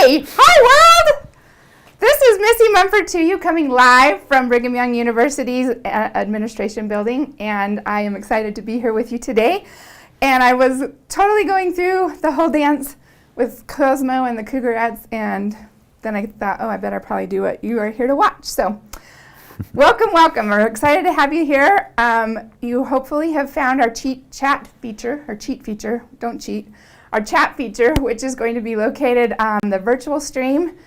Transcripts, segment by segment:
Hey! Hi, world! This is Missy Mumford to you, coming live from Brigham Young University's administration building, and I am excited to be here with you today. And I was totally going through the whole dance with Cosmo and the Cougarattes, and then I thought, oh, I better probably do what you are here to watch. So welcome, welcome. We're excited to have you here. You hopefully have found our chat feature, our chat feature, which is going to be located on the virtual stream.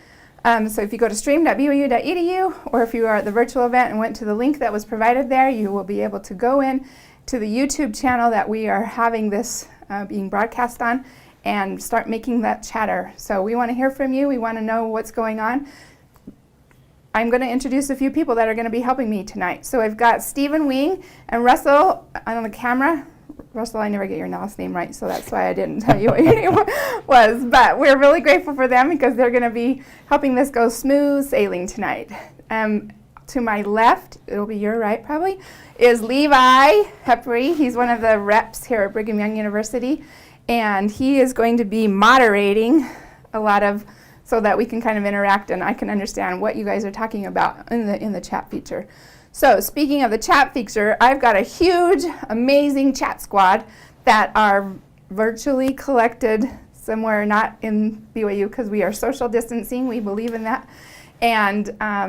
So if you go to stream.byu.edu, or if you are at the virtual event and went to the link that was provided there, you will be able to go in to the YouTube channel that we are having this being broadcast on and start making that chatter. So we want to hear from you. We want to know what's going on. I'm going to introduce a few people that are going to be helping me tonight. So I've got Stephen Wing and Russell on the camera. Russell, I never get your last name right, so that's why I didn't tell you what your name was. But we're really grateful for them because they're going to be helping this go smooth sailing tonight. To my left, it'll be your right probably, is Levi Heppery. He's one of the reps here at Brigham Young University, and he is going to be moderating a lot of, so that we can kind of interact and I can understand what you guys are talking about in the chat feature. So speaking of the chat feature, I've got a huge, amazing chat squad that are virtually collected somewhere not in BYU because we are social distancing. We believe in that. And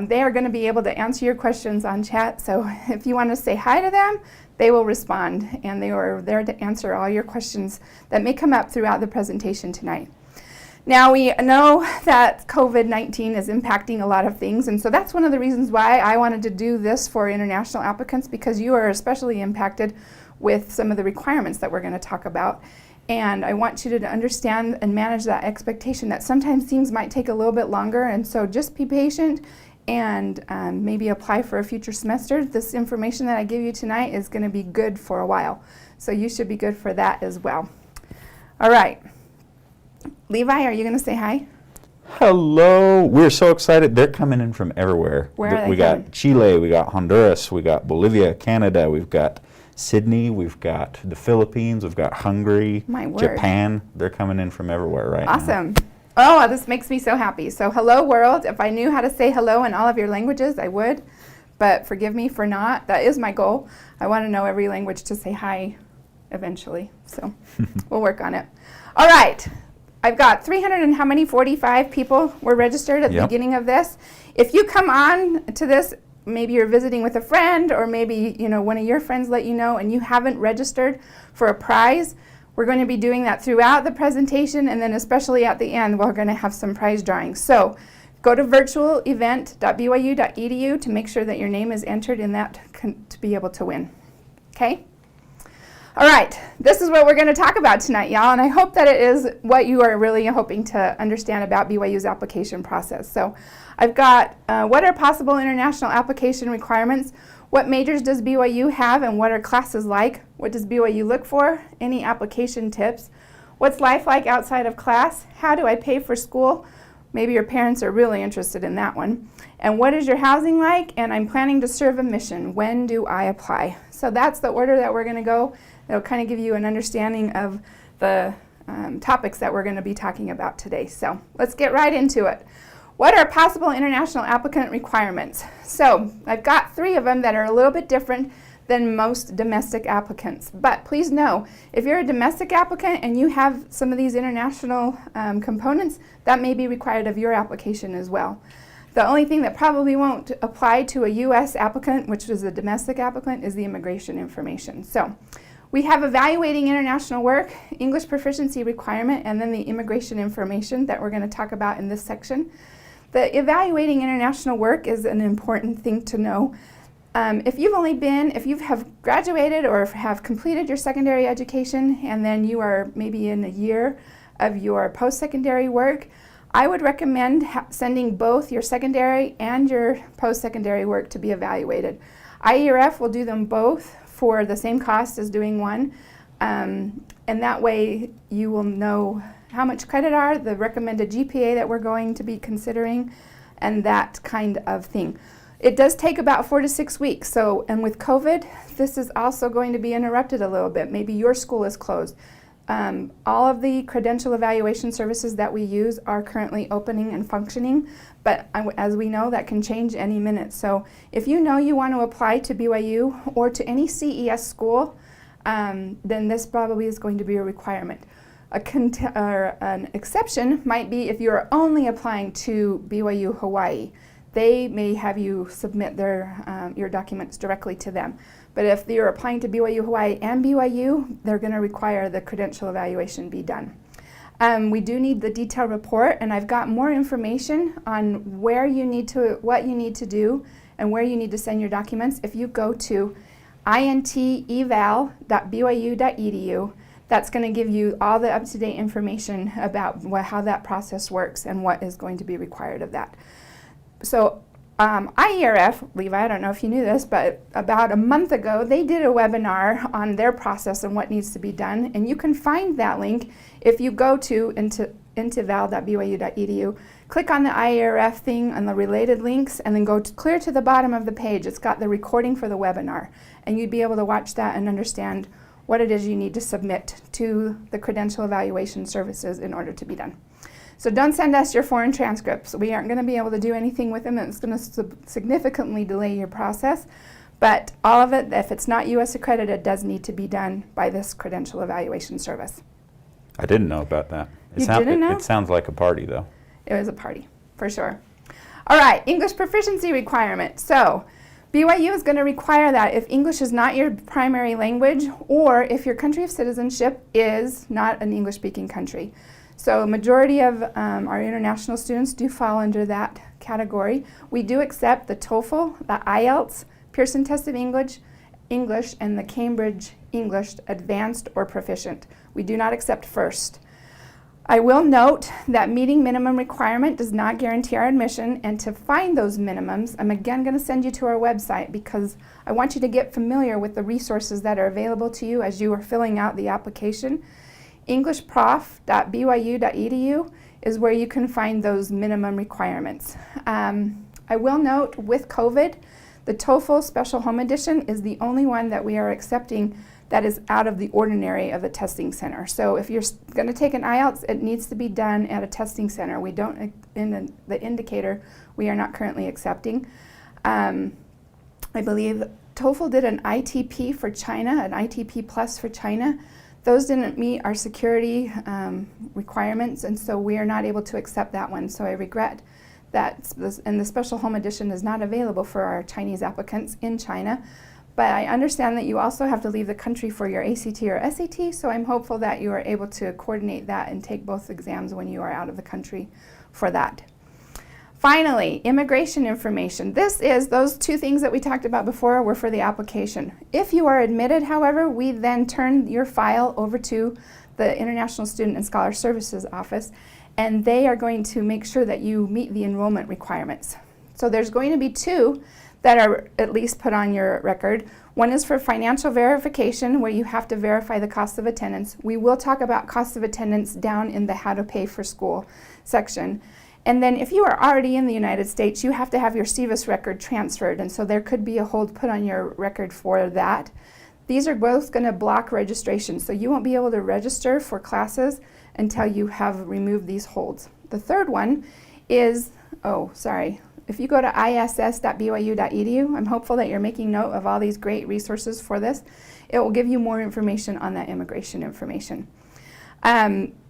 they are going to be able to answer your questions on chat. So if you want to say hi to them, they will respond. And they are there to answer all your questions that may come up throughout the presentation tonight. Now, we know that COVID-19 is impacting a lot of things, and so that's one of the reasons why I wanted to do this for international applicants, because you are especially impacted with some of the requirements that we're going to talk about. And I want you to understand and manage that expectation that sometimes things might take a little bit longer, and so just be patient and maybe apply for a future semester. This information that I give you tonight is going to be good for a while, so you should be good for that as well. All right. Levi, are you going to say hi? Hello. We're so excited. They're coming in from everywhere. Where are they We got Chile, we got Honduras, we got Bolivia, Canada, we've got Sydney, we've got the Philippines, we've got Hungary, Japan. They're coming in from everywhere right now. Awesome. Oh, this makes me so happy. So hello, world. If I knew how to say hello in all of your languages, I would. But forgive me for not. That is my goal. I want to know every language to say hi eventually. So we'll work on it. All right. I've got 45 people were registered at the beginning of this. If you come on to this, maybe you're visiting with a friend, or maybe one of your friends let you know and you haven't registered for a prize, we're going to be doing that throughout the presentation, and then especially at the end we're going to have some prize drawings. So go to virtualevent.byu.edu to make sure that your name is entered in that to be able to win. Okay? All right, this is what we're going to talk about tonight, y'all, and I hope that it is what you are really hoping to understand about BYU's application process. So I've got what are possible international application requirements, what majors does BYU have and what are classes like, what does BYU look for, any application tips, what's life like outside of class, how do I pay for school, maybe your parents are really interested in that one, and what is your housing like, and I'm planning to serve a mission, when do I apply? So that's the order that we're going to go. It'll kind of give you an understanding of the topics that we're going to be talking about today. So let's get right into it. What are possible international applicant requirements? So I've got 3 of them that are a little bit different than most domestic applicants. But please know, if you're a domestic applicant and you have some of these international components, that may be required of your application as well. The only thing that probably won't apply to a U.S. applicant, which is a domestic applicant, is the immigration information. So we have evaluating international work, English proficiency requirement, and then the immigration information that we're going to talk about in this section. The evaluating international work is an important thing to know. If you have graduated or have completed your secondary education and then you are maybe in a year of your post-secondary work, I would recommend sending both your secondary and your post-secondary work to be evaluated. IERF will do them both for the same cost as doing one, and that way you will know how much credit are, the recommended GPA that we're going to be considering, and that kind of thing. It does take about 4 to 6 weeks, so, and with COVID, this is also going to be interrupted a little bit. Maybe your school is closed. All of the credential evaluation services that we use are currently opening and functioning, but as we know, that can change any minute. So if you know you want to apply to BYU or to any CES school, then this probably is going to be a requirement. An exception might be if you're only applying to BYU Hawaii. They may have you submit your documents directly to them. But if you're applying to BYU Hawaii and BYU, they're going to require the credential evaluation be done. We do need the detailed report, and I've got more information on what you need to do and where you need to send your documents if you go to inteval.byu.edu. That's going to give you all the up-to-date information about how that process works and what is going to be required of that. So IERF, Levi, I don't know if you knew this, but about a month ago, they did a webinar on their process and what needs to be done. And you can find that link if you go to inteval.byu.edu, click on the IERF thing and the related links, and then go clear to the bottom of the page. It's got the recording for the webinar. And you'd be able to watch that and understand what it is you need to submit to the credential evaluation services in order to be done. So don't send us your foreign transcripts. We aren't going to be able to do anything with them. It's going to significantly delay your process. But all of it, if it's not U.S. accredited, does need to be done by this credential evaluation service. I didn't know about that. You didn't know? It sounds like a party, though. It was a party, for sure. All right, English proficiency requirement. So BYU is going to require that if English is not your primary language or if your country of citizenship is not an English-speaking country. So a majority of our international students do fall under that category. We do accept the TOEFL, the IELTS, Pearson Test of English, and the Cambridge English Advanced or Proficient. We do not accept FIRST. I will note that meeting minimum requirement does not guarantee our admission, and to find those minimums, I'm again going to send you to our website because I want you to get familiar with the resources that are available to you as you are filling out the application. englishprof.byu.edu is where you can find those minimum requirements. I will note with COVID, the TOEFL Special Home Edition is the only one that we are accepting that is out of the ordinary of the testing center. So if you're going to take an IELTS, it needs to be done at a testing center. We don't, in the indicator, we are not currently accepting. I believe TOEFL did an ITP for China, an ITP Plus for China. Those didn't meet our security requirements, and so we are not able to accept that one. So I regret that, and the Special Home Edition is not available for our Chinese applicants in China. But I understand that you also have to leave the country for your ACT or SAT, so I'm hopeful that you are able to coordinate that and take both exams when you are out of the country for that. Finally, immigration information. Those two things that we talked about before were for the application. If you are admitted, however, we then turn your file over to the International Student and Scholar Services Office, and they are going to make sure that you meet the enrollment requirements. So there's going to be two that are at least put on your record. One is for financial verification, where you have to verify the cost of attendance. We will talk about cost of attendance down in the how to pay for school section. And then if you are already in the United States, you have to have your SEVIS record transferred, and so there could be a hold put on your record for that. These are both going to block registration, so you won't be able to register for classes until you have removed these holds. The third one is, if you go to iss.byu.edu, I'm hopeful that you're making note of all these great resources for this. It will give you more information on that immigration information.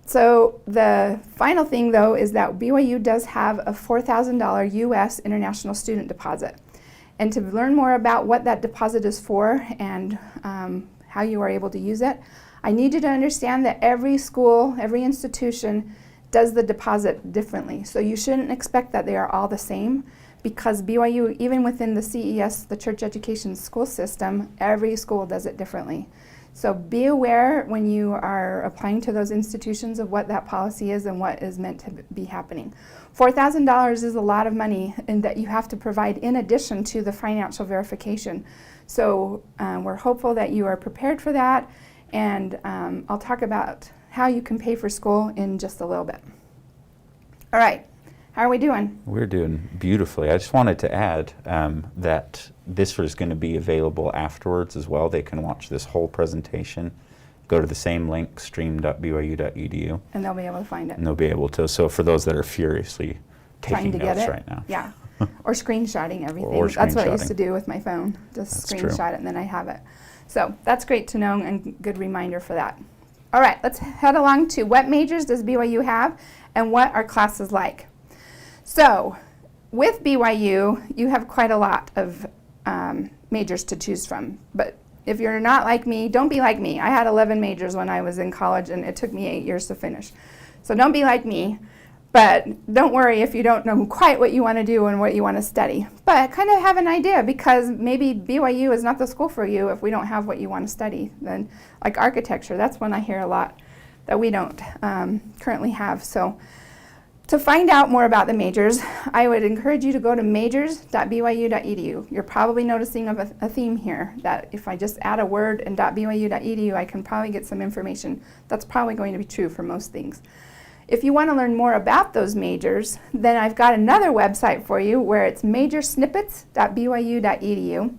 So the final thing, though, is that BYU does have a $4,000 U.S. international student deposit. And to learn more about what that deposit is for and how you are able to use it, I need you to understand that every school, every institution does the deposit differently. So you shouldn't expect that they are all the same, because BYU, even within the CES, the Church Education School System, every school does it differently. So be aware when you are applying to those institutions of what that policy is and what is meant to be happening. $4,000 is a lot of money, and that you have to provide in addition to the financial verification. So we're hopeful that you are prepared for that, and I'll talk about how you can pay for school in just a little bit. All right, how are we doing? We're doing beautifully. I just wanted to add that this is going to be available afterwards as well. They can watch this whole presentation go to the same link, stream.byu.edu. And they'll be able to find it. And they'll be able to, so for those that are furiously Trying taking to get notes it right now. Yeah. Or screenshotting everything. Or That's what I used screenshotting. to do with my phone. Just That's true. screenshot it and then I have it. So that's great to know and good reminder for that. All right, let's head along to what majors does BYU have and what are classes like. So with BYU, you have quite a lot of majors to choose from. But if you're not like me, don't be like me. I had 11 majors when I was in college and it took me 8 years to finish. So don't be like me. But don't worry if you don't know quite what you want to do and what you want to study. But kind of have an idea, because maybe BYU is not the school for you if we don't have what you want to study. Then, like architecture, that's one I hear a lot that we don't currently have. So to find out more about the majors, I would encourage you to go to majors.byu.edu. You're probably noticing a theme here, that if I just add a word in .byu.edu, I can probably get some information. That's probably going to be true for most things. If you want to learn more about those majors, then I've got another website for you where it's majorsnippets.byu.edu.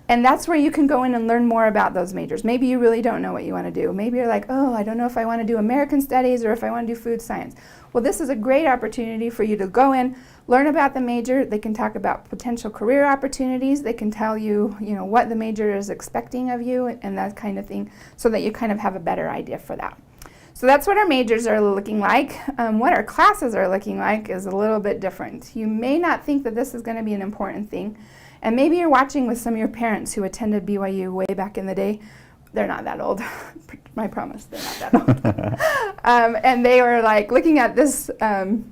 And that's where you can go in and learn more about those majors. Maybe you really don't know what you want to do. Maybe you're like, oh, I don't know if I want to do American Studies or if I want to do food science. Well, this is a great opportunity for you to go in, learn about the major. They can talk about potential career opportunities. They can tell you, what the major is expecting of you and that kind of thing, so that you kind of have a better idea for that. So that's what our majors are looking like. What our classes are looking like is a little bit different. You may not think that this is going to be an important thing, and maybe you're watching with some of your parents who attended BYU way back in the day. They're not that old, I promise, they're not that old. And they were like looking at this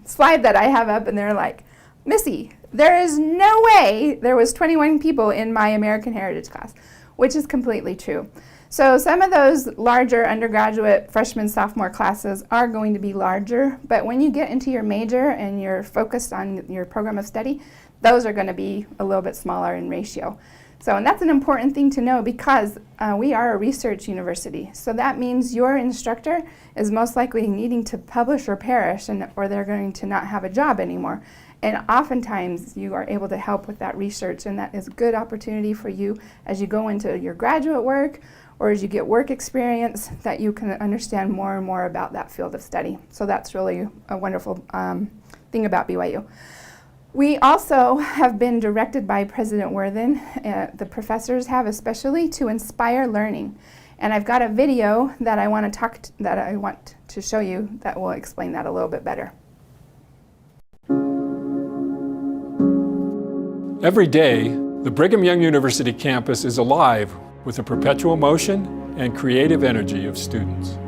slide that I have up, and they're like, Missy, there is no way there was 21 people in my American Heritage class, which is completely true. So some of those larger undergraduate freshman, sophomore classes are going to be larger, but when you get into your major and you're focused on your program of study, those are going to be a little bit smaller in ratio. So, and that's an important thing to know, because we are a research university. So that means your instructor is most likely needing to publish or perish, or they're going to not have a job anymore. And oftentimes you are able to help with that research, and that is a good opportunity for you as you go into your graduate work or as you get work experience, that you can understand more and more about that field of study. So that's really a wonderful thing about BYU. We also have been directed by President Worthen, the professors have especially, to inspire learning. And I've got a video that I want to show you that will explain that a little bit better. Every day, the Brigham Young University campus is alive with the perpetual motion and creative energy of students.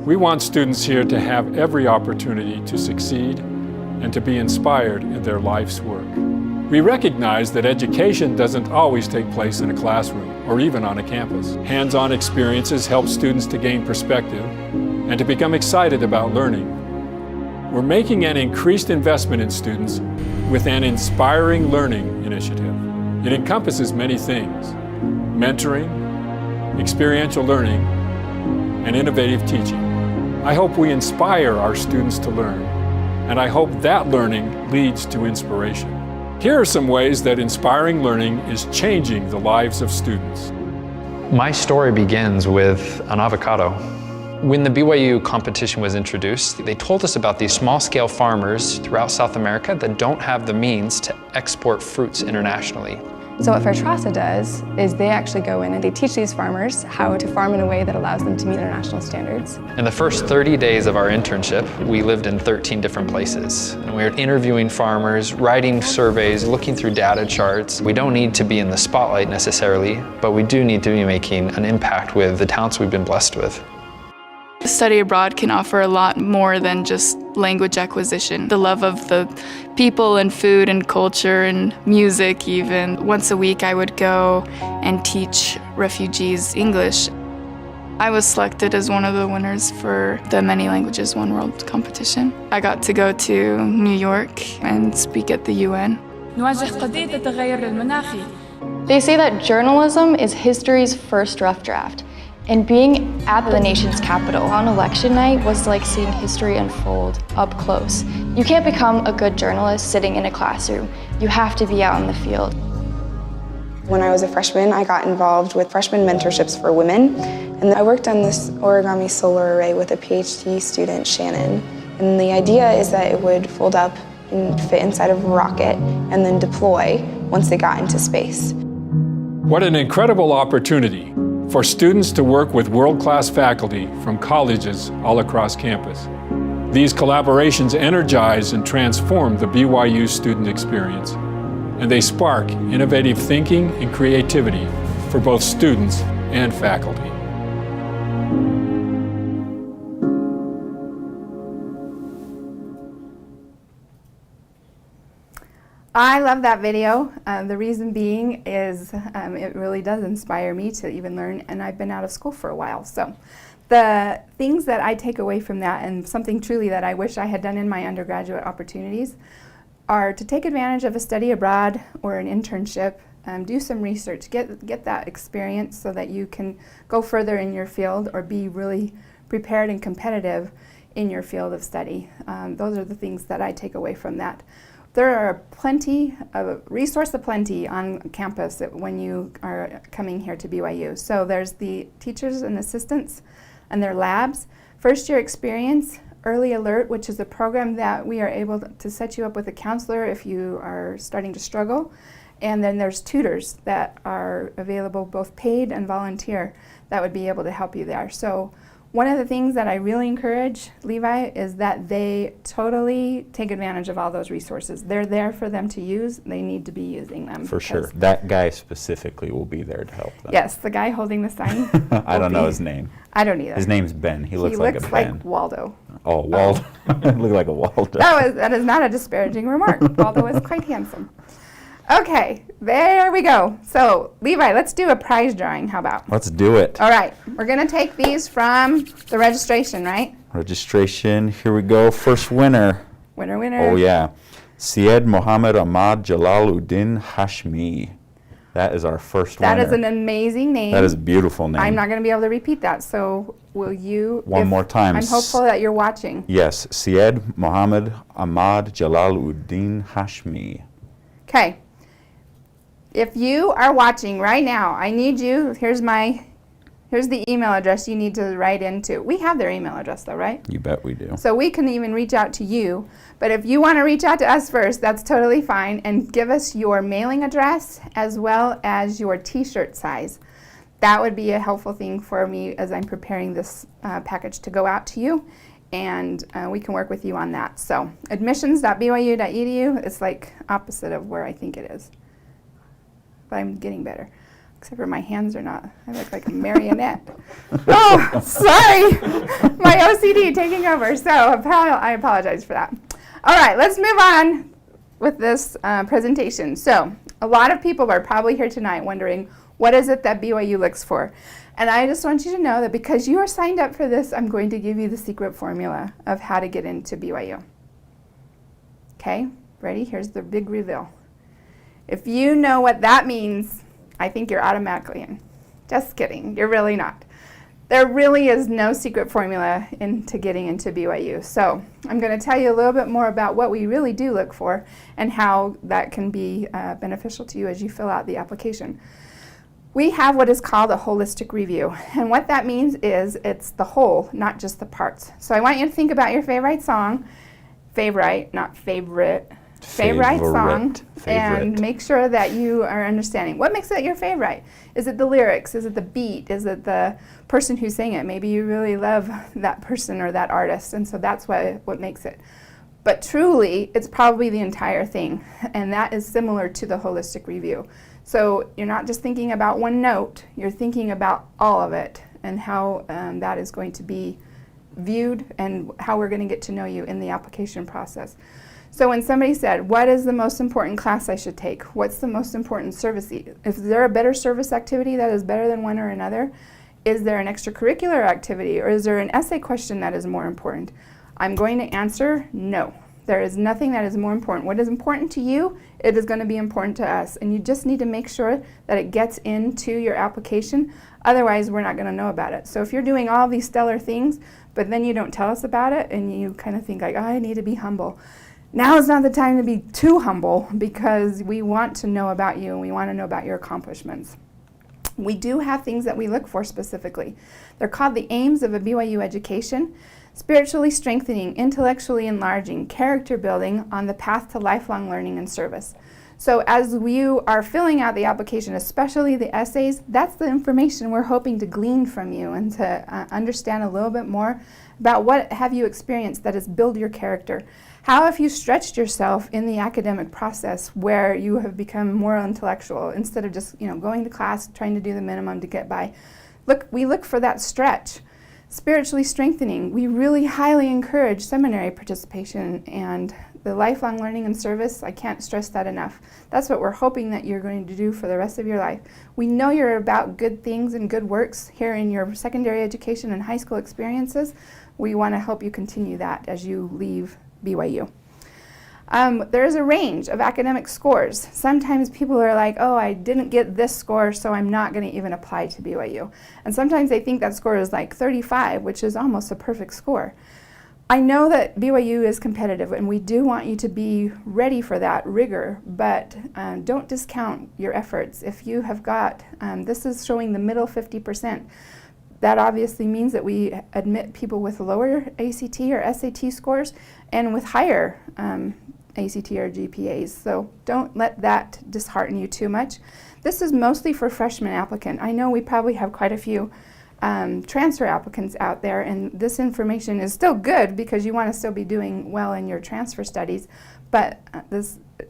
We want students here to have every opportunity to succeed and to be inspired in their life's work. We recognize that education doesn't always take place in a classroom or even on a campus. Hands-on experiences help students to gain perspective and to become excited about learning. We're making an increased investment in students with an Inspiring Learning initiative. It encompasses many things: mentoring, experiential learning, and innovative teaching. I hope we inspire our students to learn, and I hope that learning leads to inspiration. Here are some ways that inspiring learning is changing the lives of students. My story begins with an avocado. When the BYU competition was introduced, they told us about these small-scale farmers throughout South America that don't have the means to export fruits internationally. So what Fairtrasa does is they actually go in and they teach these farmers how to farm in a way that allows them to meet international standards. In the first 30 days of our internship, we lived in 13 different places. And we were interviewing farmers, writing surveys, looking through data charts. We don't need to be in the spotlight necessarily, but we do need to be making an impact with the talents we've been blessed with. Study abroad can offer a lot more than just language acquisition. The love of the people and food and culture and music even. Once a week I would go and teach refugees English. I was selected as one of the winners for the Many Languages One World competition. I got to go to New York and speak at the UN. They say that journalism is history's first rough draft. And being at the nation's capital on election night was like seeing history unfold up close. You can't become a good journalist sitting in a classroom. You have to be out in the field. When I was a freshman, I got involved with freshman mentorships for women, and I worked on this origami solar array with a PhD student, Shannon. And the idea is that it would fold up and fit inside of a rocket and then deploy once it got into space. What an incredible opportunity for students to work with world-class faculty from colleges all across campus. These collaborations energize and transform the BYU student experience, and they spark innovative thinking and creativity for both students and faculty. I love that video. The reason being is it really does inspire me to even learn, and I've been out of school for a while. So the things that I take away from that, and something truly that I wish I had done in my undergraduate opportunities, are to take advantage of a study abroad or an internship, do some research, get that experience so that you can go further in your field or be really prepared and competitive in your field of study. Those are the things that I take away from that. There are plenty of resource aplenty on campus when you are coming here to BYU. So there's the teachers and assistants and their labs, first year experience, early alert, which is a program that we are able to set you up with a counselor if you are starting to struggle. And then there's tutors that are available, both paid and volunteer, that would be able to help you there. So one of the things that I really encourage, Levi, is that they totally take advantage of all those resources. They're there for them to use. They need to be using them. For sure. That guy specifically will be there to help them. Yes, the guy holding the sign. I don't know his name. I don't either. His name's Ben. He looks like a Ben. He looks like Waldo. Oh, Waldo. Look like a Waldo. That is not a disparaging remark. Waldo is quite handsome. Okay, there we go. So, Levi, let's do a prize drawing. How about? Let's do it. All right, we're going to take these from the registration, right? Registration. Here we go. First winner. Winner, winner. Oh, yeah. Syed Mohammed Ahmad Jalaluddin Hashmi. That is our first winner. That is an amazing name. That is a beautiful name. I'm not going to be able to repeat that, so will you? One more time. I'm hopeful that you're watching. Yes, Syed Mohammed Ahmad Jalaluddin Hashmi. Okay. If you are watching right now, I need you, here's the email address you need to write into. We have their email address though, right? You bet we do. So we can even reach out to you. But if you want to reach out to us first, that's totally fine. And give us your mailing address as well as your t-shirt size. That would be a helpful thing for me as I'm preparing this package to go out to you. And we can work with you on that. So admissions.byu.edu is like opposite of where I think it is. But I'm getting better, except for my hands are not. I look like a marionette. Oh, sorry. My OCD taking over. So I apologize for that. All right, let's move on with this presentation. So a lot of people are probably here tonight wondering, what is it that BYU looks for? And I just want you to know that because you are signed up for this, I'm going to give you the secret formula of how to get into BYU. Okay, ready? Here's the big reveal. If you know what that means, I think you're automatically in. Just kidding, you're really not. There really is no secret formula into getting into BYU. So I'm going to tell you a little bit more about what we really do look for and how that can be beneficial to you as you fill out the application. We have what is called a holistic review. And what that means is it's the whole, not just the parts. So I want you to think about your favorite song, favorite, not favorite. Favorite song, and make sure that you are understanding. What makes it your favorite? Is it the lyrics? Is it the beat? Is it the person who sang it? Maybe you really love that person or that artist, and so that's what makes it. But truly, it's probably the entire thing, and that is similar to the holistic review. So you're not just thinking about one note, you're thinking about all of it and how that is going to be viewed and how we're going to get to know you in the application process. So when somebody said, what is the most important class I should take? What's the most important service? Is there a better service activity that is better than one or another? Is there an extracurricular activity, or is there an essay question that is more important? I'm going to answer no. There is nothing that is more important. What is important to you, it is going to be important to us. And you just need to make sure that it gets into your application. Otherwise, we're not going to know about it. So if you're doing all these stellar things, but then you don't tell us about it, and you kind of think like, oh, I need to be humble. Now is not the time to be too humble, because we want to know about you and we want to know about your accomplishments. We do have things that we look for specifically. They're called the aims of a BYU education: spiritually strengthening, intellectually enlarging, character building on the path to lifelong learning and service. So as you are filling out the application, especially the essays, that's the information we're hoping to glean from you and to understand a little bit more about what have you experienced that has built your character. How have you stretched yourself in the academic process where you have become more intellectual instead of just going to class, trying to do the minimum to get by. We look for that stretch. Spiritually strengthening, we really highly encourage seminary participation and the lifelong learning and service. I can't stress that enough. That's what we're hoping that you're going to do for the rest of your life. We know you're about good things and good works here in your secondary education and high school experiences. We want to help you continue that as you leave BYU. There is a range of academic scores. Sometimes people are like, oh, I didn't get this score, so I'm not going to even apply to BYU. And sometimes they think that score is like 35, which is almost a perfect score. I know that BYU is competitive, and we do want you to be ready for that rigor, but don't discount your efforts. If you have got, this is showing the middle 50%. That obviously means that we admit people with lower ACT or SAT scores and with higher ACT or GPAs. So don't let that dishearten you too much. This is mostly for freshman applicant. I know we probably have quite a few transfer applicants out there, and this information is still good because you want to still be doing well in your transfer studies, but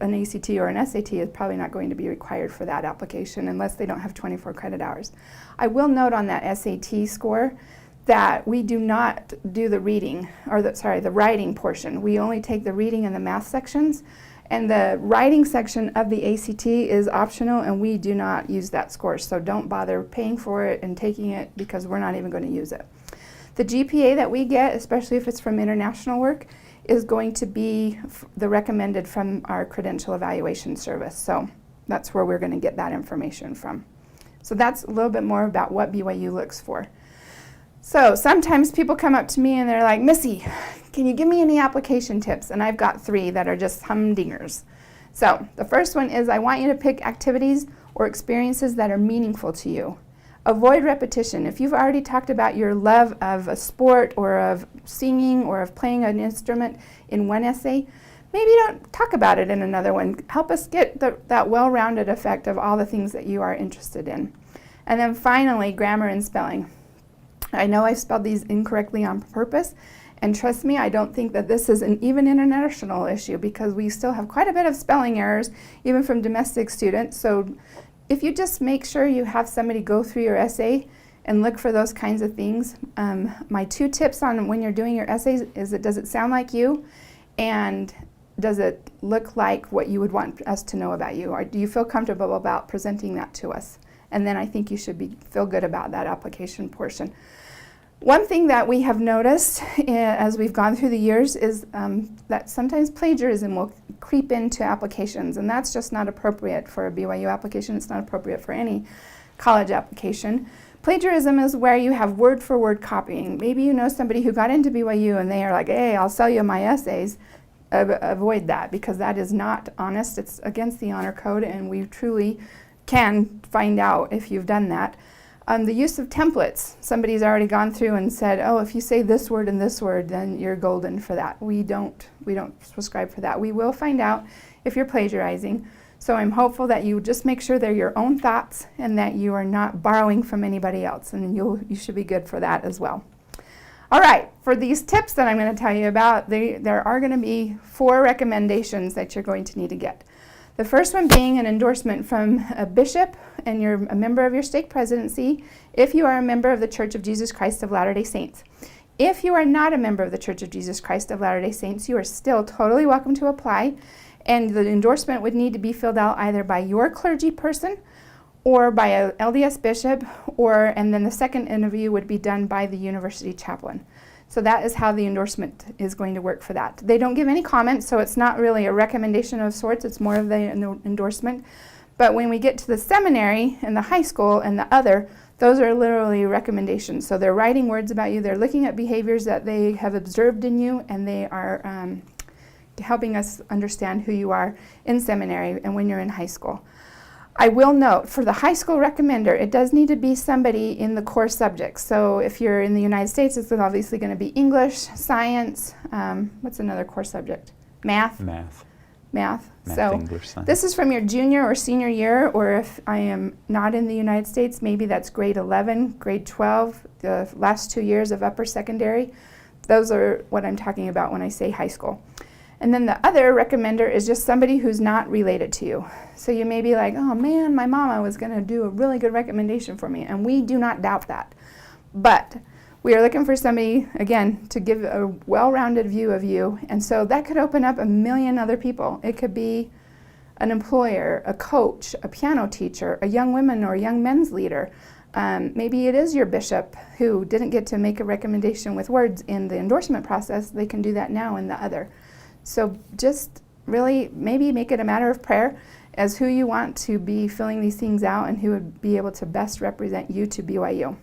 an ACT or an SAT is probably not going to be required for that application unless they don't have 24 credit hours. I will note on that SAT score that we do not do the reading, or the writing portion. We only take the reading and the math sections, and the writing section of the ACT is optional, and we do not use that score. So don't bother paying for it and taking it because we're not even going to use it. The GPA that we get, especially if it's from international work, is going to be the recommended from our credential evaluation service. So that's where we're going to get that information from. So that's a little bit more about what BYU looks for. So sometimes people come up to me and they're like, Missy, can you give me any application tips? And I've got 3 that are just humdingers. So the first one is, I want you to pick activities or experiences that are meaningful to you. Avoid repetition. If you've already talked about your love of a sport or of singing or of playing an instrument in one essay, maybe don't talk about it in another one. Help us get that well-rounded effect of all the things that you are interested in. And then finally, grammar and spelling. I know I spelled these incorrectly on purpose, and trust me, I don't think that this is an even international issue because we still have quite a bit of spelling errors, even from domestic students. So if you just make sure you have somebody go through your essay and look for those kinds of things. My 2 tips on when you're doing your essays is, does it sound like you? And does it look like what you would want us to know about you? Or do you feel comfortable about presenting that to us? And then I think you should feel good about that application portion. One thing that we have noticed as we've gone through the years is that sometimes plagiarism will creep into applications, and that's just not appropriate for a BYU application. It's not appropriate for any college application. Plagiarism is where you have word-for-word copying. Maybe you know somebody who got into BYU and they are like, hey, I'll sell you my essays. Avoid that, because that is not honest. It's against the honor code, and we truly can find out if you've done that. The use of templates. Somebody's already gone through and said, oh, if you say this word and this word, then you're golden for that. We don't prescribe for that. We will find out if you're plagiarizing. So I'm hopeful that you just make sure they're your own thoughts and that you are not borrowing from anybody else, and you should be good for that as well. All right, for these tips that I'm going to tell you about, there are going to be 4 recommendations that you're going to need to get. The first one being an endorsement from a bishop and you're a member of your stake presidency if you are a member of the Church of Jesus Christ of Latter-day Saints. If you are not a member of the Church of Jesus Christ of Latter-day Saints, you are still totally welcome to apply, and the endorsement would need to be filled out either by your clergy person or by an LDS bishop, and then the second interview would be done by the university chaplain. So that is how the endorsement is going to work for that. They don't give any comments, so it's not really a recommendation of sorts, it's more of the endorsement. But when we get to the seminary and the high school and the other, those are literally recommendations. So they're writing words about you, they're looking at behaviors that they have observed in you, and they are helping us understand who you are in seminary and when you're in high school. I will note, for the high school recommender, it does need to be somebody in the core subjects. So if you're in the United States, it's obviously going to be English, science, what's another core subject? Math. So English, science. This is from your junior or senior year, or if I am not in the United States, maybe that's grade 11, grade 12, the last 2 years of upper secondary. Those are what I'm talking about when I say high school. And then the other recommender is just somebody who's not related to you. So you may be like, oh man, my mama was going to do a really good recommendation for me. And we do not doubt that. But we are looking for somebody, again, to give a well-rounded view of you. And so that could open up a million other people. It could be an employer, a coach, a piano teacher, a young women or young men's leader. Maybe it is your bishop who didn't get to make a recommendation with words in the endorsement process. They can do that now in the other. So just really maybe make it a matter of prayer as who you want to be filling these things out and who would be able to best represent you to BYU.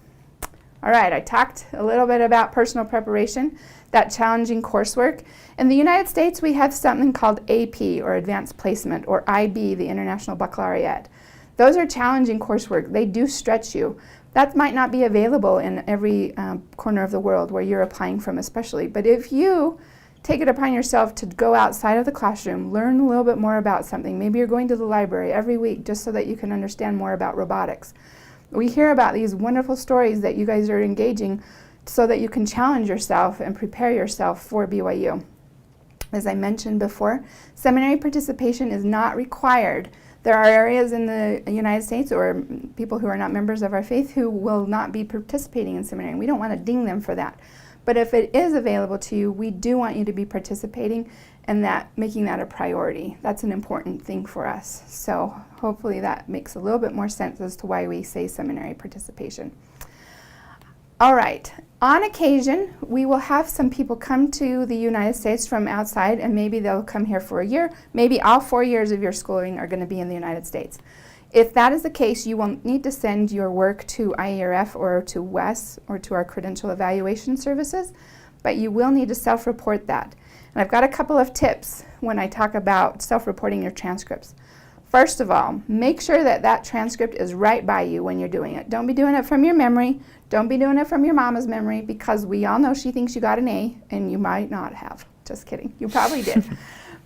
All right, I talked a little bit about personal preparation, that challenging coursework. In the United States, we have something called AP, or Advanced Placement, or IB, the International Baccalaureate. Those are challenging coursework. They do stretch you. That might not be available in every corner of the world where you're applying from especially. But if you take it upon yourself to go outside of the classroom, learn a little bit more about something. Maybe you're going to the library every week just so that you can understand more about robotics. We hear about these wonderful stories that you guys are engaging so that you can challenge yourself and prepare yourself for BYU. As I mentioned before, seminary participation is not required. There are areas in the United States or people who are not members of our faith who will not be participating in seminary. We don't want to ding them for that. But if it is available to you, we do want you to be participating and making that a priority. That's an important thing for us. So hopefully that makes a little bit more sense as to why we say seminary participation. All right, on occasion, we will have some people come to the United States from outside, and maybe they'll come here for a year. Maybe all 4 years of your schooling are going to be in the United States. If that is the case, you will need to send your work to IERF or to WES or to our credential evaluation services, but you will need to self-report that. And I've got a couple of tips when I talk about self-reporting your transcripts. First of all, make sure that that transcript is right by you when you're doing it. Don't be doing it from your memory. Don't be doing it from your mama's memory, because we all know she thinks you got an A and you might not have. Just kidding. You probably did.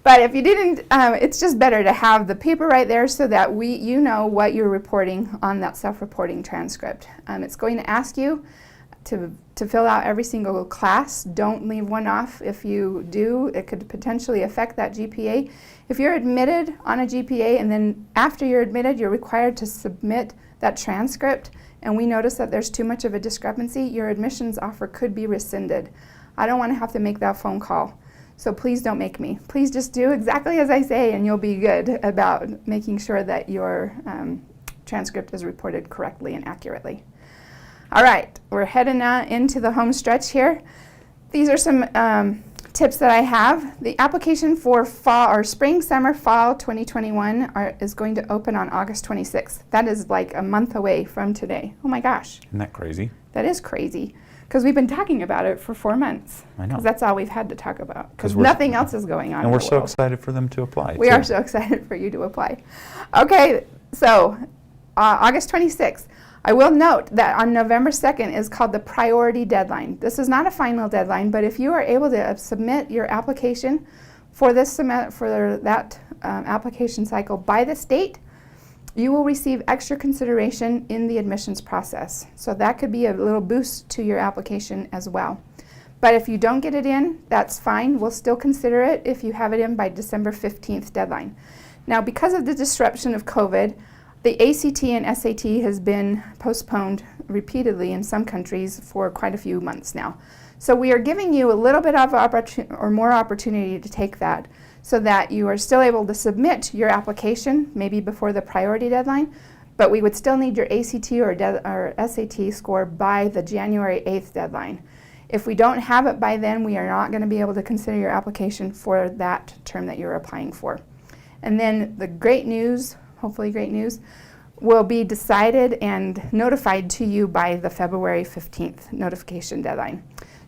But if you didn't, it's just better to have the paper right there so that you know what you're reporting on that self-reporting transcript. It's going to ask you to fill out every single class. Don't leave one off. If you do, it could potentially affect that GPA. If you're admitted on a GPA and then after you're admitted, you're required to submit that transcript, and we notice that there's too much of a discrepancy, your admissions offer could be rescinded. I don't want to have to make that phone call. So please don't make me. Please just do exactly as I say and you'll be good about making sure that your transcript is reported correctly and accurately. All right, we're heading into the home stretch here. These are some tips that I have. The application for fall or spring, summer, fall 2021 is going to open on August 26th. That is like a month away from today. Oh my gosh. Isn't that crazy? That is crazy. Because we've been talking about it for 4 months. I know. Because that's all we've had to talk about. Because nothing else is going on. And we're so excited for them to apply. We are so excited for you to apply. Okay, so August 26th. I will note that on November 2nd is called the priority deadline. This is not a final deadline, but if you are able to submit your application for this for that application cycle by this date, you will receive extra consideration in the admissions process. So that could be a little boost to your application as well. But if you don't get it in, that's fine. We'll still consider it if you have it in by December 15th deadline. Now, because of the disruption of COVID, the ACT and SAT has been postponed repeatedly in some countries for quite a few months now. So we are giving you a little bit of more opportunity to take that so that you are still able to submit your application maybe before the priority deadline, but we would still need your ACT or SAT score by the January 8th deadline. If we don't have it by then, we are not going to be able to consider your application for that term that you're applying for. And then the great news, hopefully great news, will be decided and notified to you by the February 15th notification deadline.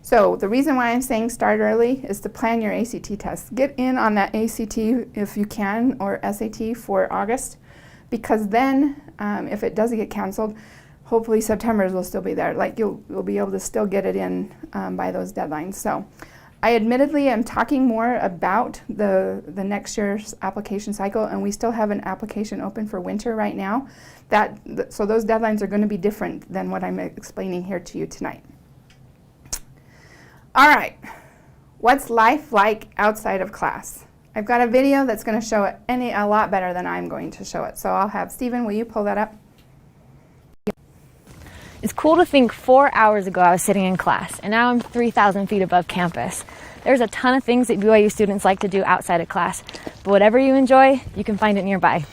So the reason why I'm saying start early is to plan your ACT test. Get in on that ACT if you can, or SAT for August, because then if it does get canceled, hopefully September's will still be there. Like you'll be able to still get it in by those deadlines. So I admittedly am talking more about the next year's application cycle, and we still have an application open for winter right now. So those deadlines are going to be different than what I'm explaining here to you tonight. All right, what's life like outside of class? I've got a video that's going to show it a lot better than I'm going to show it. So I'll have Stephen, will you pull that up? It's cool to think 4 hours ago I was sitting in class, and now I'm 3,000 feet above campus. There's a ton of things that BYU students like to do outside of class, but whatever you enjoy, you can find it nearby.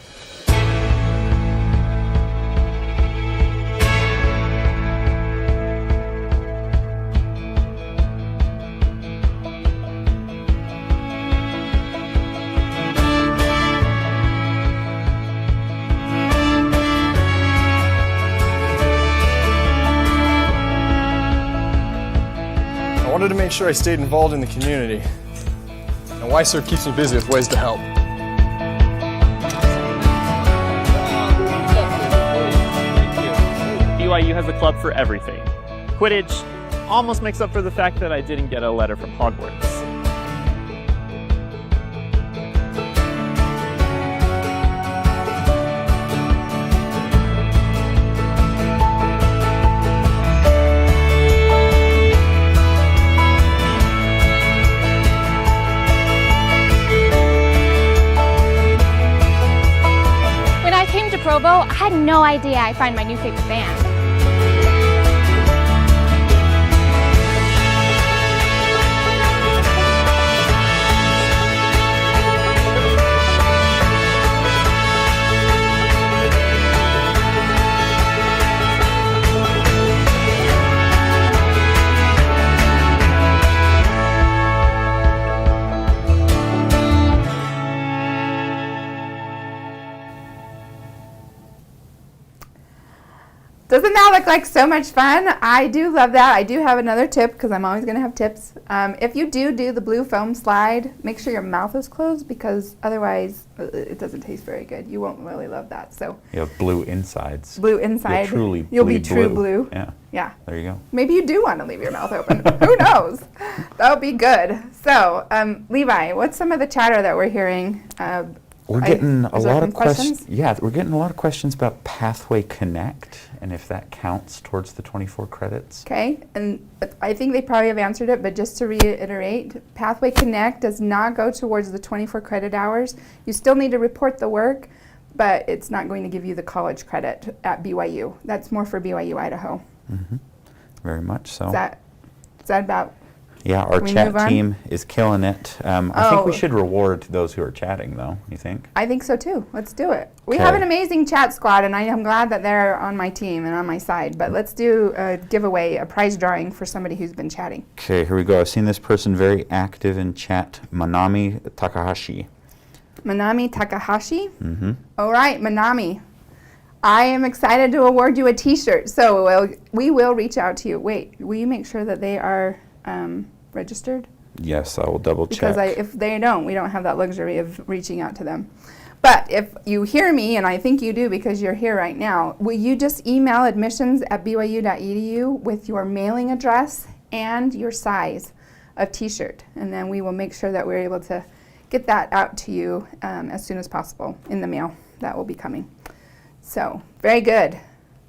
I wanted to make sure I stayed involved in the community. And YSERV keeps me busy with ways to help. BYU has a club for everything. Quidditch almost makes up for the fact that I didn't get a letter from Hogwarts. Provo, I had no idea I'd find my new favorite band. Doesn't that look like so much fun? I do love that. I do have another tip, because I'm always going to have tips. If you do the blue foam slide, make sure your mouth is closed, because otherwise it doesn't taste very good. You won't really love that. So you have blue insides. Blue inside. You'll be true blue. Yeah. Yeah. There you go. Maybe you do want to leave your mouth open. Who knows? That would be good. So, Levi, what's some of the chatter that we're hearing? We're getting a lot of questions. Yeah, we're getting a lot of questions about Pathway Connect and if that counts towards the 24 credits. Okay, and I think they probably have answered it, but just to reiterate, Pathway Connect does not go towards the 24 credit hours. You still need to report the work, but it's not going to give you the college credit at BYU. That's more for BYU Idaho. Mm-hmm. Very much so. Is that about? Yeah, our chat team is killing it. I think we should reward those who are chatting, though. You think? I think so too. Let's do it. We have an amazing chat squad, and I am glad that they're on my team and on my side. But let's do a giveaway, a prize drawing for somebody who's been chatting. Okay, here we go. I've seen this person very active in chat. Manami Takahashi. Manami Takahashi? Mm-hmm. All right, Manami. I am excited to award you a T-shirt. So we will reach out to you. Wait, will you make sure that they are registered? Yes, I will double check. Because if they don't, we don't have that luxury of reaching out to them. But if you hear me, and I think you do because you're here right now, will you just email admissions@byu.edu with your mailing address and your size of T-shirt, and then we will make sure that we're able to get that out to you as soon as possible in the mail. That will be coming. So, very good.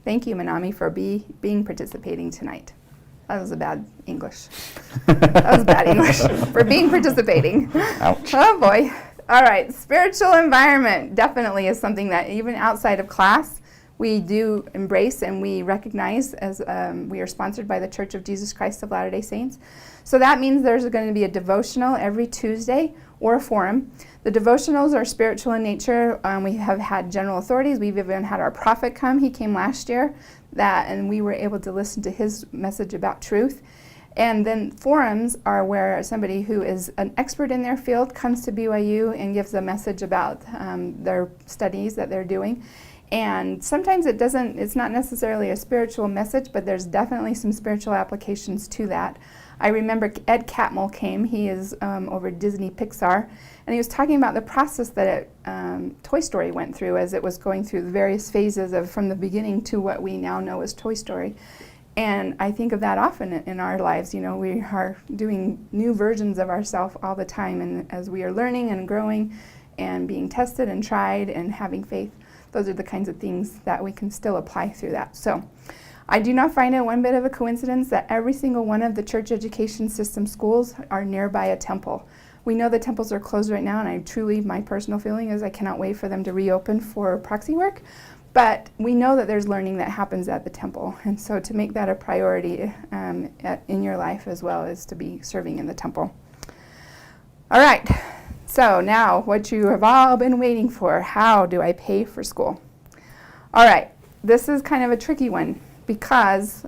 Thank you, Manami, for participating tonight. That was a bad English. That was bad English. For participating. Ouch. Oh, boy. All right. Spiritual environment definitely is something that even outside of class, we do embrace and we recognize as we are sponsored by the Church of Jesus Christ of Latter-day Saints. So that means there's going to be a devotional every Tuesday or a forum. The devotionals are spiritual in nature. We have had general authorities. We've even had our prophet come. He came last year, and we were able to listen to his message about truth. And then forums are where somebody who is an expert in their field comes to BYU and gives a message about their studies that they're doing. And sometimes it's not necessarily a spiritual message, but there's definitely some spiritual applications to that. I remember Ed Catmull came, he is over Disney Pixar, and he was talking about the process that Toy Story went through as it was going through the various phases of from the beginning to what we now know as Toy Story. And I think of that often in our lives. You know, we are doing new versions of ourselves all the time, and as we are learning and growing and being tested and tried and having faith, those are the kinds of things that we can still apply through that. So I do not find it one bit of a coincidence that every single one of the church education system schools are nearby a temple. We know the temples are closed right now, and I truly, my personal feeling is I cannot wait for them to reopen for proxy work. But we know that there's learning that happens at the temple, and so to make that a priority in your life as well as to be serving in the temple. All right, so now what you have all been waiting for, how do I pay for school? All right, this is kind of a tricky one because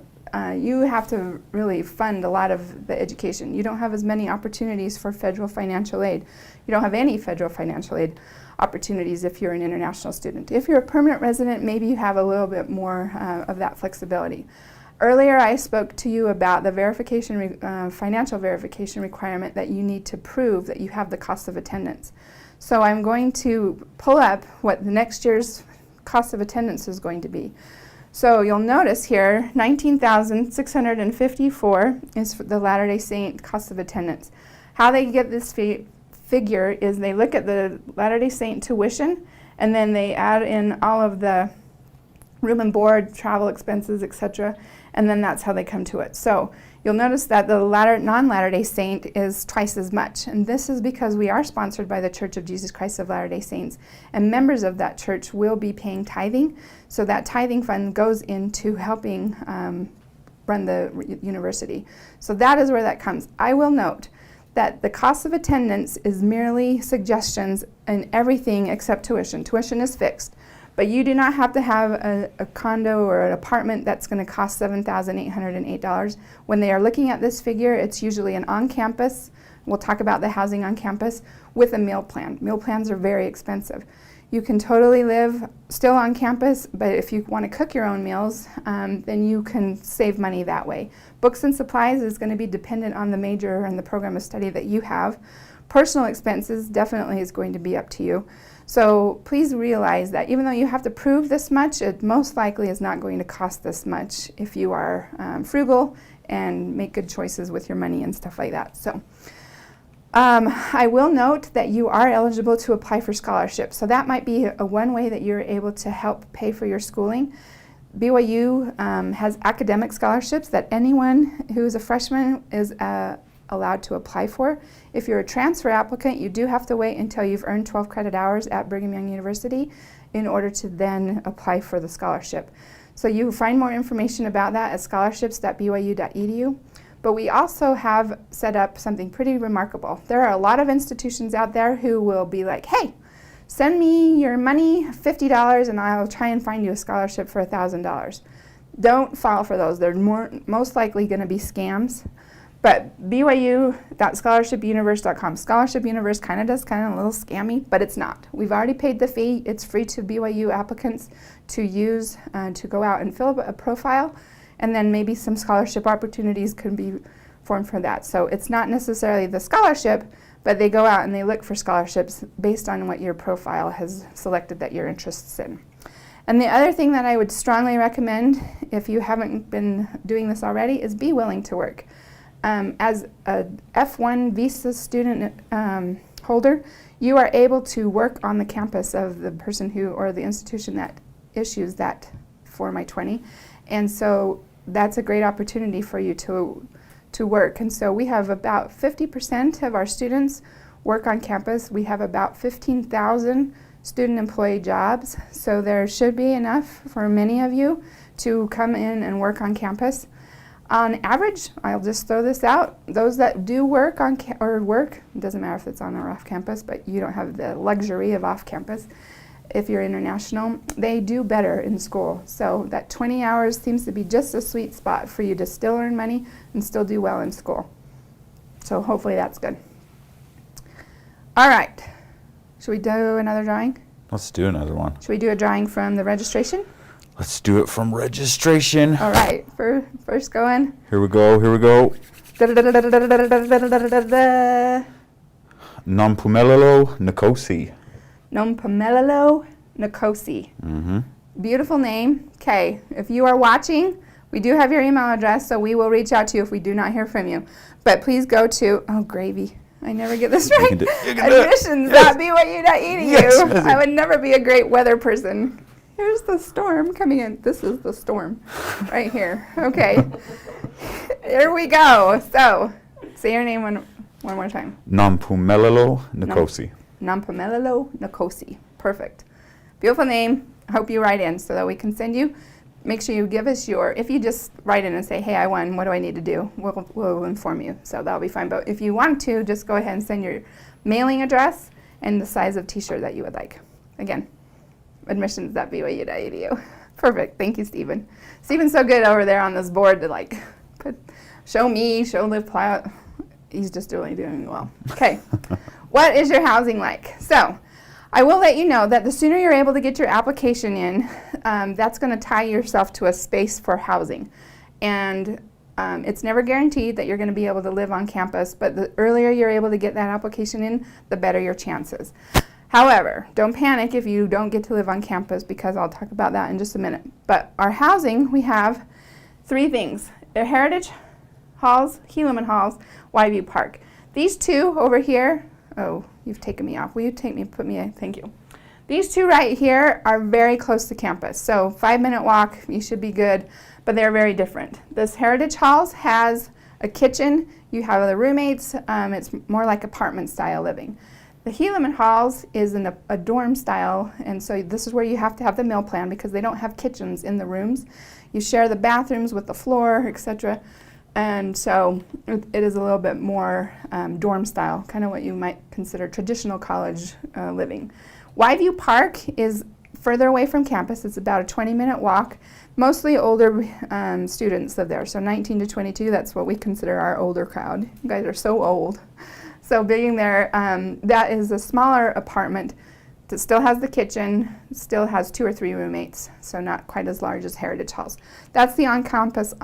you have to really fund a lot of the education. You don't have as many opportunities for federal financial aid. You don't have any federal financial aid opportunities if you're an international student. If you're a permanent resident, maybe you have a little bit more of that flexibility. Earlier I spoke to you about the financial verification requirement that you need to prove that you have the cost of attendance. So I'm going to pull up what the next year's cost of attendance is going to be. So you'll notice here, $19,654 is for the Latter-day Saint cost of attendance. How they get this figure is they look at the Latter-day Saint tuition, and then they add in all of the room and board, travel expenses, etc., and then that's how they come to it. So you'll notice that the non-Latter-day Saint is twice as much, and this is because we are sponsored by the Church of Jesus Christ of Latter-day Saints, and members of that church will be paying tithing, so that tithing fund goes into helping run the university. So that is where that comes. I will note that the cost of attendance is merely suggestions in everything except tuition. Tuition is fixed, but you do not have to have a condo or an apartment that's going to cost $7,808. When they are looking at this figure, it's usually an on-campus, we'll talk about the housing on campus, with a meal plan. Meal plans are very expensive. You can totally live still on campus, but if you want to cook your own meals, then you can save money that way. Books and supplies is going to be dependent on the major and the program of study that you have. Personal expenses definitely is going to be up to you. So please realize that even though you have to prove this much, it most likely is not going to cost this much if you are frugal and make good choices with your money and stuff like that. So I will note that you are eligible to apply for scholarships. So that might be one way that you're able to help pay for your schooling. BYU has academic scholarships that anyone who is a freshman is allowed to apply for. If you're a transfer applicant, you do have to wait until you've earned 12 credit hours at Brigham Young University in order to then apply for the scholarship. So you find more information about that at scholarships.byu.edu. But we also have set up something pretty remarkable. There are a lot of institutions out there who will be like, hey, send me your money, $50, and I'll try and find you a scholarship for $1,000. Don't fall for those. They're most likely going to be scams. But BYU.scholarshipuniverse.com. Scholarship Universe kind of does a little scammy, but it's not. We've already paid the fee. It's free to BYU applicants to use to go out and fill up a profile, and then maybe some scholarship opportunities can be formed for that. So it's not necessarily the scholarship, but they go out and they look for scholarships based on what your profile has selected that you're interested in. And the other thing that I would strongly recommend, if you haven't been doing this already, is be willing to work. As a F1 visa student holder, you are able to work on the campus of the person who, or the institution that issues that Form I-20. And so that's a great opportunity for you to work. And so we have about 50% of our students work on campus. We have about 15,000 student employee jobs. So there should be enough for many of you to come in and work on campus. On average, I'll just throw this out, those that do work on it doesn't matter if it's on or off campus, but you don't have the luxury of off campus. If you're international, they do better in school. So that 20 hours seems to be just a sweet spot for you to still earn money and still do well in school. So hopefully that's good. All right, should we do another drawing? Let's do another one. Should we do a drawing from the registration? Let's do it from registration. All right, first going. Here we go, here we go. Nompumelelo Nkosi. Nompumelelo Nkosi. Mm-hmm. Beautiful name. Okay, if you are watching, we do have your email address, so we will reach out to you if we do not hear from you. But please go to, oh, gravy. I never get this right. Admissions.byu.edu. Yes, I would never be a great weather person. Here's the storm coming in. This is the storm right here. Okay. Here we go. So, say your name one more time. Nompumelelo Nkosi. Nompumelelo Nkosi. Perfect. Beautiful name. I hope you write in so that we can send you. Make sure you give us if you just write in and say, hey, I won, what do I need to do? We'll inform you. So that'll be fine. But if you want to, just go ahead and send your mailing address and the size of t-shirt that you would like. Again, admissions.byu.edu. Perfect. Thank you, Stephen. Stephen's so good over there on this board to show Live Plot. He's just really doing well. Okay. What is your housing like? So I will let you know that the sooner you're able to get your application in, that's going to tie yourself to a space for housing. And it's never guaranteed that you're going to be able to live on campus, but the earlier you're able to get that application in, the better your chances. However, don't panic if you don't get to live on campus, because I'll talk about that in just a minute. But our housing, we have 3 things. They're Heritage Halls, Helaman Halls, Y-View Park. These 2 over here, oh, you've taken me off. Will you put me in? Thank you. These 2 right here are very close to campus. So 5-minute walk, you should be good, but they're very different. This Heritage Halls has a kitchen. You have the roommates. It's more like apartment style living. The Helaman Halls is in a dorm style, and so this is where you have to have the meal plan because they don't have kitchens in the rooms. You share the bathrooms with the floor, etc. And so it is a little bit more dorm style, kind of what you might consider traditional college living. Y-View Park is further away from campus. It's about a 20-minute walk. Mostly older students live there, so 19 to 22, that's what we consider our older crowd. You guys are so old. So being there, that is a smaller apartment that still has the kitchen, still has 2 or 3 roommates, so not quite as large as Heritage Halls. That's the on-campus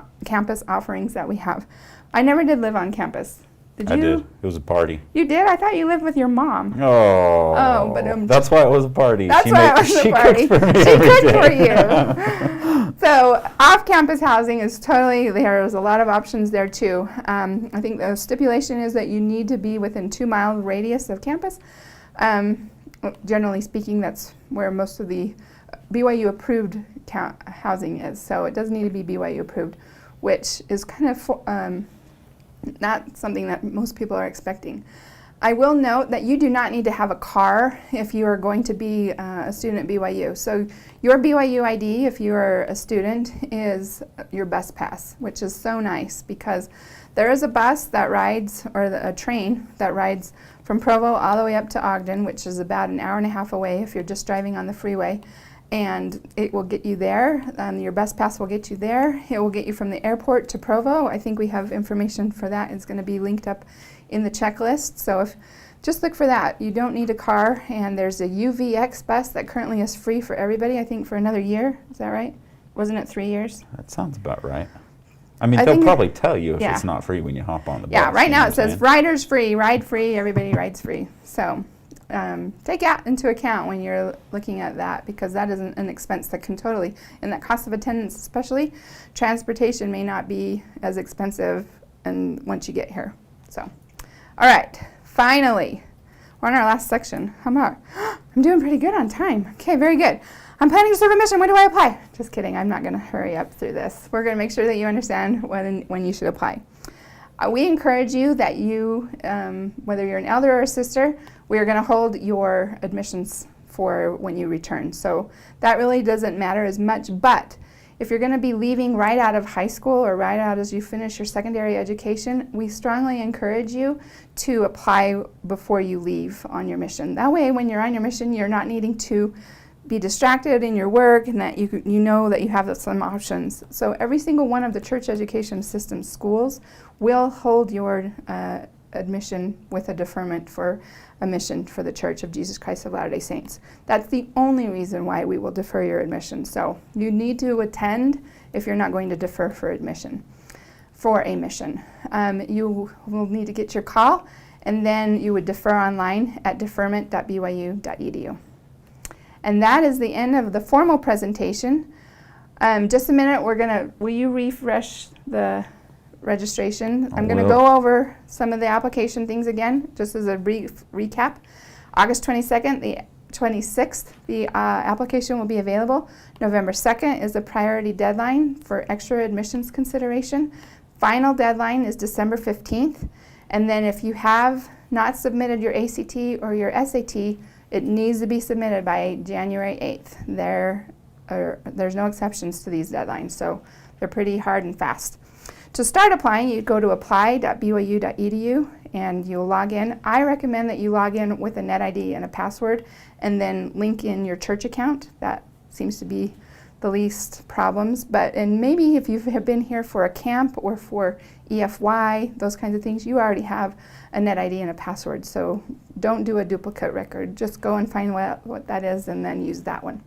offerings that we have. I never did live on campus. Did you? I did. It was a party. You did? I thought you lived with your mom. Oh, but that's why it was a party. That's why it was a party. She cooked for you. So off-campus housing is there's a lot of options there too. I think the stipulation is that you need to be within 2-mile radius of campus. Generally speaking, that's where most of the BYU approved housing is. So it does need to be BYU approved, which is kind of not something that most people are expecting. I will note that you do not need to have a car if you are going to be a student at BYU. So your BYU ID, if you are a student, is your bus pass, which is so nice because there is a bus that rides, or a train that rides from Provo all the way up to Ogden, which is about an hour and a half away if you're just driving on the freeway. And it will get you there. Your bus pass will get you there. It will get you from the airport to Provo. I think we have information for that. It's going to be linked up in the checklist. So just look for that. You don't need a car. And there's a UVX bus that currently is free for everybody, I think for another year. Is that right? Wasn't it 3 years? That sounds about right. I mean, they'll probably tell you if it's not free when you hop on the bus. Yeah, right now it says riders free, ride free, everybody rides free. So take that into account when you're looking at that, because that is an expense that can totally, and that cost of attendance especially, transportation may not be as expensive once you get here. So, all right, finally, we're on our last section. I'm doing pretty good on time. Okay, very good. I'm planning to serve a mission. When do I apply? Just kidding. I'm not going to hurry up through this. We're going to make sure that you understand when you should apply. We encourage you that you, whether you're an elder or a sister, we are going to hold your admissions for when you return. So that really doesn't matter as much, but if you're going to be leaving right out of high school or right out as you finish your secondary education, we strongly encourage you to apply before you leave on your mission. That way, when you're on your mission, you're not needing to be distracted in your work, and that you know that you have some options. So every single one of the church education system schools will hold your admission with a deferment for a mission for the Church of Jesus Christ of Latter-day Saints. That's the only reason why we will defer your admission. So you need to attend if you're not going to defer for admission for a mission. You will need to get your call, and then you would defer online at deferment.byu.edu. And that is the end of the formal presentation. Just a minute, will you refresh the registration? I'm going to go over some of the application things again, just as a brief recap. August 22nd, the 26th, the application will be available. November 2nd is the priority deadline for extra admissions consideration. Final deadline is December 15th. And then if you have not submitted your ACT or your SAT, it needs to be submitted by January 8th. There's no exceptions to these deadlines, so they're pretty hard and fast. To start applying, you go to apply.byu.edu and you'll log in. I recommend that you log in with a NetID and a password and then link in your church account. That seems to be the least problems. And maybe if you have been here for a camp or for EFY, those kinds of things, you already have a NetID and a password. So don't do a duplicate record. Just go and find what that is and then use that one.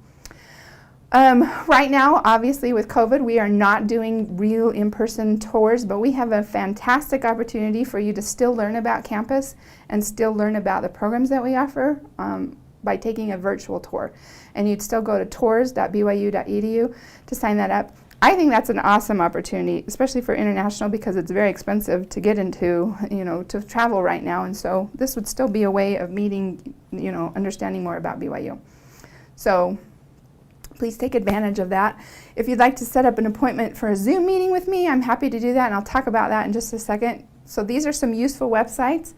Right now, obviously with COVID, we are not doing real in-person tours, but we have a fantastic opportunity for you to still learn about campus and still learn about the programs that we offer by taking a virtual tour. And you'd still go to tours.byu.edu to sign that up. I think that's an awesome opportunity, especially for international, because it's very expensive to get into, to travel right now. And so this would still be a way of meeting, understanding more about BYU. So please take advantage of that. If you'd like to set up an appointment for a Zoom meeting with me, I'm happy to do that, and I'll talk about that in just a second. So these are some useful websites.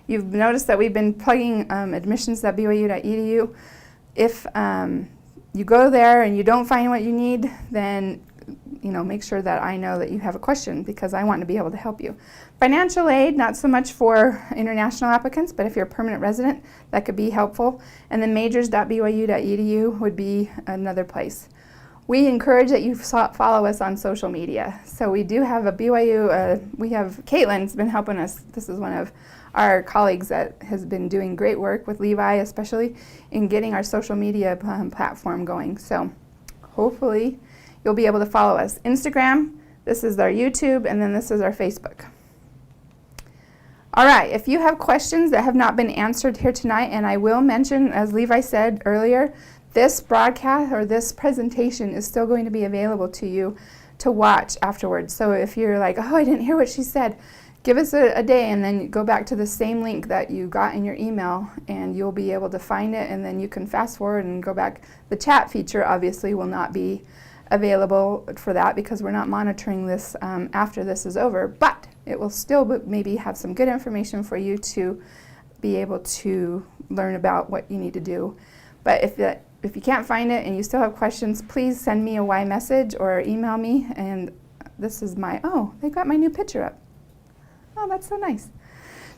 You've noticed that we've been plugging admissions.byu.edu. If you go there and you don't find what you need, then make sure that I know that you have a question, because I want to be able to help you. Financial aid, not so much for international applicants, but if you're a permanent resident, that could be helpful. And then majors.byu.edu would be another place. We encourage that you follow us on social media. So we do have a BYU, we have Caitlin's been helping us. This is one of our colleagues that has been doing great work with Levi, especially in getting our social media platform going. So hopefully you'll be able to follow us. Instagram, this is our YouTube, and then this is our Facebook. All right, if you have questions that have not been answered here tonight, and I will mention, as Levi said earlier, this broadcast or this presentation is still going to be available to you to watch afterwards. So if you're like, oh, I didn't hear what she said, give us a day and then go back to the same link that you got in your email and you'll be able to find it, and then you can fast forward and go back. The chat feature obviously will not be available for that because we're not monitoring this after this is over, but it will still maybe have some good information for you to be able to learn about what you need to do. But if you can't find it and you still have questions, please send me a Y message or email me. And this is they got my new picture up. Oh, that's so nice.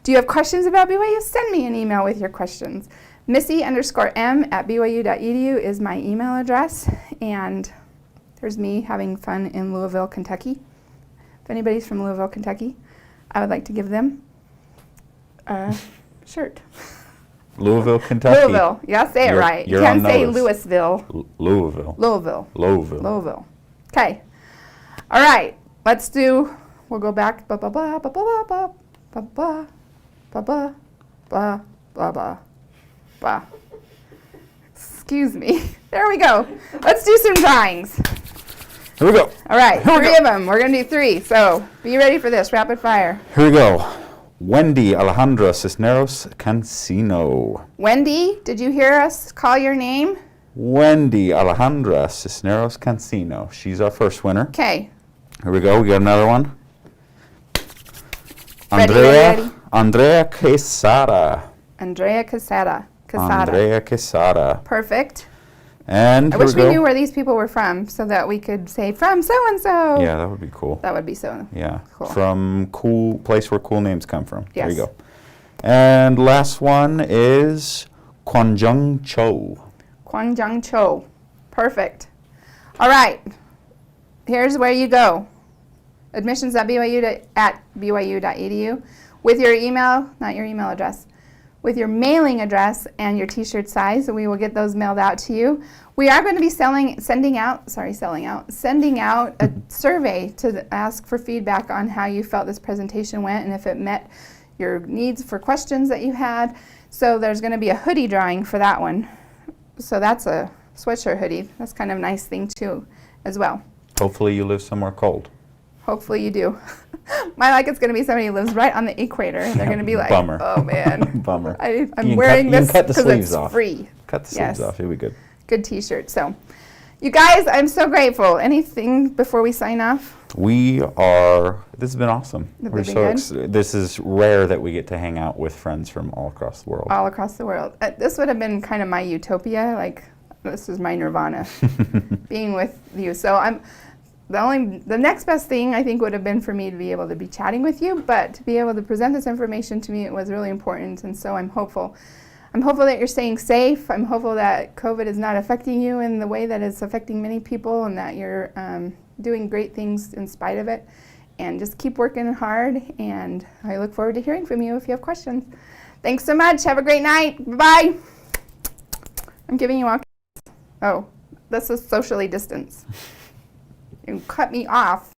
Do you have questions about BYU? Send me an email with your questions. Missy_m@byu.edu is my email address. And there's me having fun in Louisville, Kentucky. If anybody's from Louisville, Kentucky, I would like to give them a shirt. Louisville, Kentucky. Louisville. Yeah, say it right. You can't say Louisville. Louisville. Louisville. Louisville. Louisville. Okay. All right. We'll go back. Ba ba ba ba ba ba ba ba ba ba ba ba ba ba. Excuse me. There we go. Let's do some drawings. Here we go. All right, three of them. We're going to do 3. So be ready for this. Rapid fire. Here we go. Wendy Alejandra Cisneros Cancino. Wendy, did you hear us call your name? Wendy Alejandra Cisneros Cancino. She's our first winner. Okay. Here we go. We got another one. Ready. Andrea Quesada. Andrea Quesada. Andrea Quesada. Perfect. And I wish we knew where these people were from so that we could say from so-and-so. Yeah, that would be cool. That would be so cool. From cool place where cool names come from. Yes. There you go. And last one is Kwanjung Cho. Kwanjung Cho. Perfect. All right. Here's where you go. admissions@byu.edu with your email, not your email address, with your mailing address and your t-shirt size, and we will get those mailed out to you. We are going to be sending out a survey to ask for feedback on how you felt this presentation went and if it met your needs for questions that you had. So there's going to be a hoodie drawing for that one. So that's a sweatshirt hoodie. That's kind of a nice thing too as well. Hopefully you live somewhere cold. Hopefully you do. My luck, it's going to be somebody who lives right on the equator, and they're going to be like, Bummer. oh man, Bummer. I'm wearing this because it's off. free. Cut the sleeves off, it'll be good. Good t-shirt. So you guys, I'm so grateful. Anything before we sign off? This has been awesome. We're so this is rare that we get to hang out with friends from all across the world. All across the world. This would have been kind of my utopia, like this is my nirvana, being with you. So the next best thing I think would have been for me to be able to be chatting with you, but to be able to present this information to me, it was really important, and so I'm hopeful. I'm hopeful that you're staying safe. I'm hopeful that COVID is not affecting you in the way that it's affecting many people, and that you're doing great things in spite of it. And just keep working hard, and I look forward to hearing from you if you have questions. Thanks so much. Have a great night. Bye-bye. I'm giving you all. Oh, this is socially distanced. You cut me off.